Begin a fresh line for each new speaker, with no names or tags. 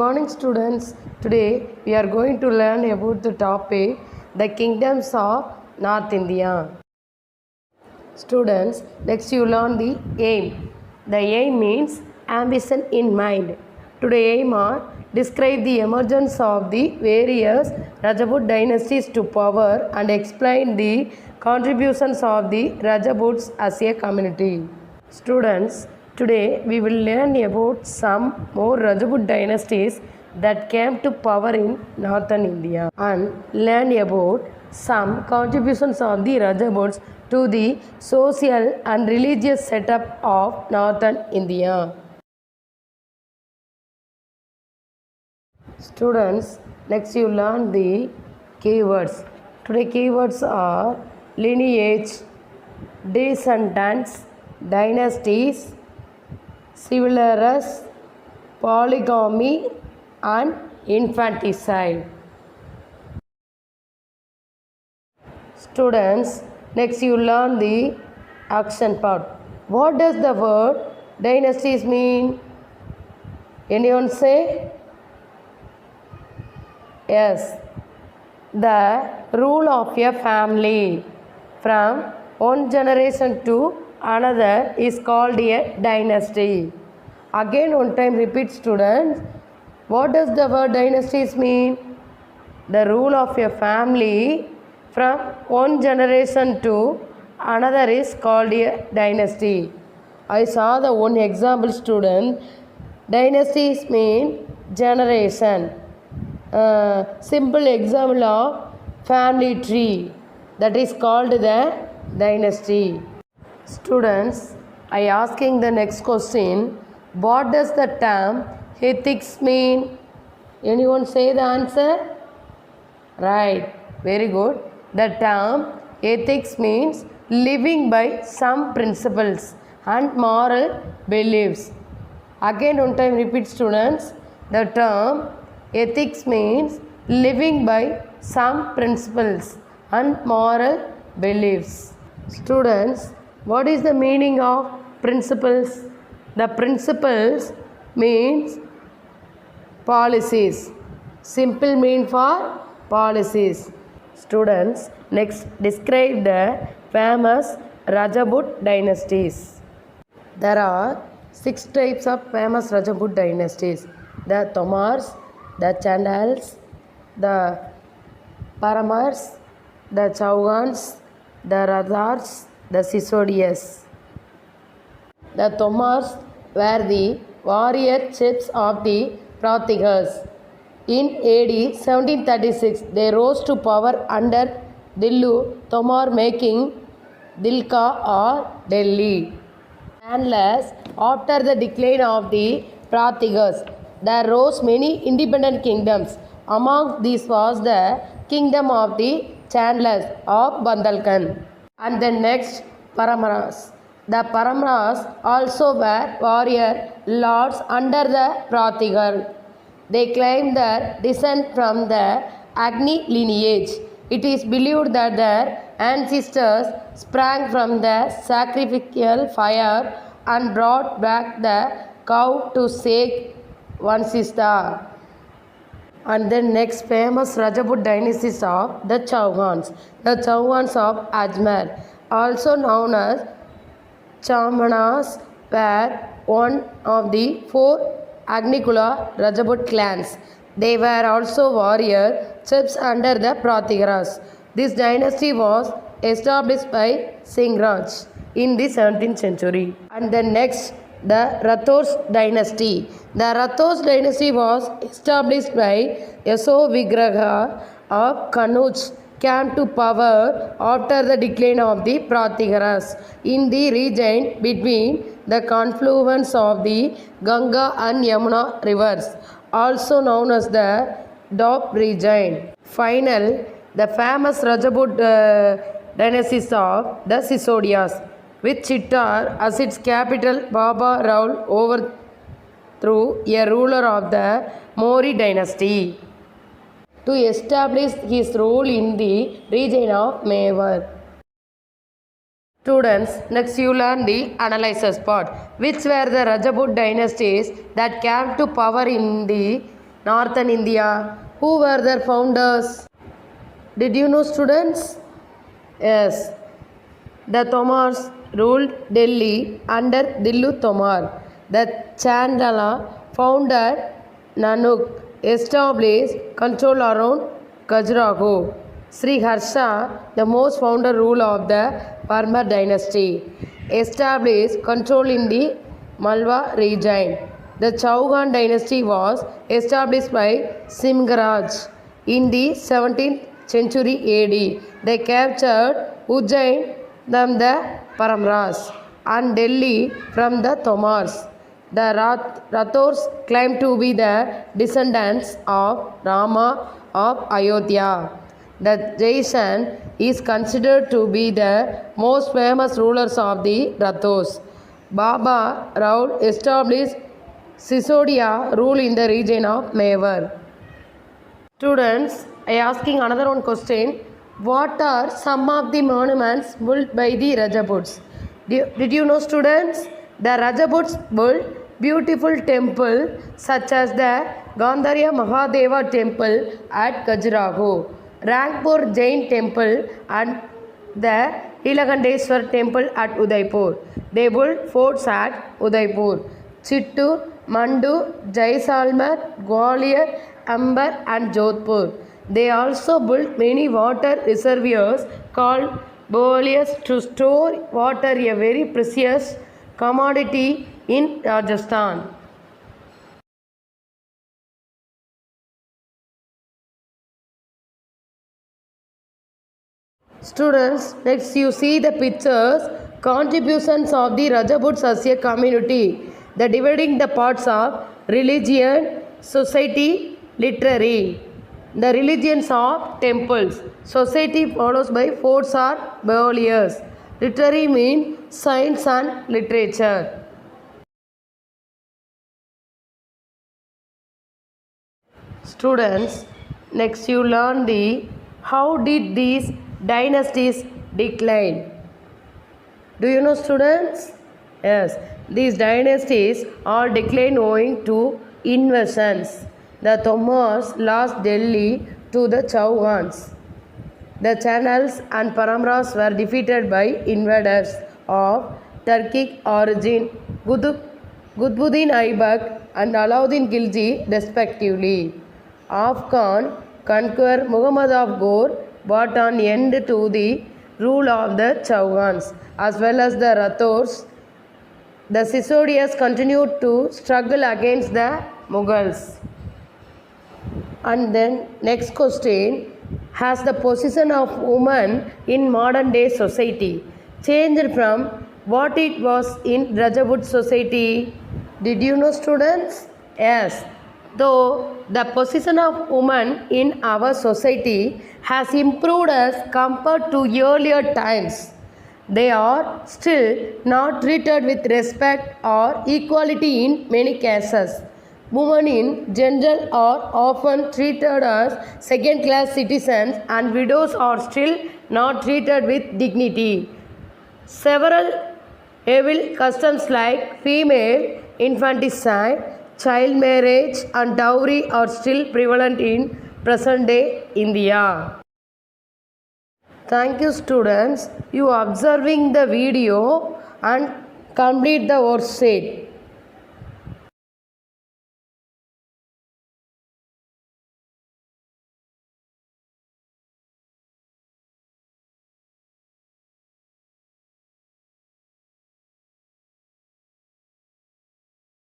morning, students. Today we are going to learn about the topic the kingdoms of North India. Students, next you learn the aim. The aim means ambition in mind. Today aim are describe the emergence of the various Rajput dynasties to power and explain the contributions of the Rajputs as a community. Students, today we will learn about some more Rajput dynasties that came to power in northern India and learn about some contributions of the Rajputs to the social and religious setup of northern India. Students, next you learn the keywords. Today keywords are lineage, descendants, dynasties, civil errors, polygamy and infanticide. Students, next you learn the action part. What does the word dynasties mean? Anyone say? Yes, the rule of a family from one generation to another is called a dynasty. Again one time repeat, students. What does the word dynasties mean? The rule of a family from one generation to another is called a dynasty. I saw the one example, student. Dynasties mean generation. Simple example of family tree, that is called the dynasty. Students, I asking the next question. What does the term ethics mean? Anyone say the answer? Right, very good. The term ethics means living by some principles and moral beliefs. Again one time repeat, students. The term ethics means living by some principles and moral beliefs. Students, what is the meaning of principles? The principles means policies. Simple mean for policies. Students, next describe the famous Rajput dynasties. There are 6 types of famous Rajput dynasties. The Tomars, the Chandals, the Paramars, the Chaugans, the Rathars, the Sisodias. The Tomars were the warrior chiefs of the Pratighas. In AD 1736, they rose to power under Dillu Tomar, making Dilka or Delhi. Unless after the decline of the Pratighas, there rose many independent kingdoms. Among these was the kingdom of the Chandlas of Bandalkand. And then next, Paramaras. The Paramaras also were warrior lords under the Pratighar. They claimed their descent from the Agni lineage. It is believed that their ancestors sprang from the sacrificial fire and brought back the cow to Sheikh Vansista. And then next famous Rajput dynasties of the Chaugans. The Chaugans of Ajmer, also known as Chamanas, were one of the 4 Agnikula Rajput clans. They were also warrior chiefs under the Pratighras. This dynasty was established by Singraj in the 17th century. And then next, the Rathors dynasty. The Rathors dynasty was established by Yaso Vigraha of Kanuj, came to power after the decline of the Pratighras in the region between the confluence of the Ganga and Yamuna rivers, also known as the Doab region. Final, the famous Rajput dynasties of the Sisodias, with Chittor as its capital. Baba Rao overthrew a ruler of the Maurya dynasty to establish his rule in the region of Mewar. Students, next you learn the analysis part. Which were the Rajput dynasties that came to power in the Northern India. Who were their founders? Did you know, students? Yes, the Tomars ruled Delhi under Dillu Tomar. The Chandala founded Nanuk, established control around Khajuraho. Sri Harsha, the most founder rule of the Parmar dynasty, established control in the Malwa region. The Chauhan dynasty was established by Simgaraj in the 17th century AD. They captured Ujjain from the Paramras and Delhi from the Tomars. The Rathors claim to be the descendants of Rama of Ayodhya. The Jaisan is considered to be the most famous rulers of the Rathors. Baba Rao established Sisodia rule in the region of Mewar. Students, I asking another one question. What are some of the monuments built by the Rajaputs? Did you know, students? The Rajaputs built beautiful temple such as the Gandharya Mahadeva temple at Khajuraho, Rangpur Jain temple and the Nilakanteswar temple at Udaipur. They built forts at Udaipur, Chittur, Mandu, Jaisalmer, Gwalior, Amber and Jodhpur. They also built many water reservoirs called boreholes to store water, a very precious commodity in Rajasthan. Students, next you see the pictures, contributions of the Rajaputs as a community. The dividing the parts of religion, society, literary. The religions of temples. Society follows by forts or boreholes. Literary means science and literature. Students, next you learn the how did these dynasties decline. Do you know, students? Yes, these dynasties are declined owing to invasions. The Tomars lost Delhi to the Chauhans. The Chanals and Paramras were defeated by invaders of Turkic origin, Qutbuddin Aibak and Alauddin Khilji respectively. Afghan conqueror Muhammad of Ghor brought an end to the rule of the Chauhans as well as the Rathors. The Sisodias continued to struggle against the Mughals. And then next question, has the position of women in modern day society changed from what it was in Rajaput society? Did you know, students? Yes. Though the position of women in our society has improved as compared to earlier times, they are still not treated with respect or equality in many cases. Women in general are often treated as second-class citizens and widows are still not treated with dignity. Several evil customs like female infanticide, child marriage and dowry are still prevalent in present-day India. Thank you, students. You observing the video and complete the worksheet.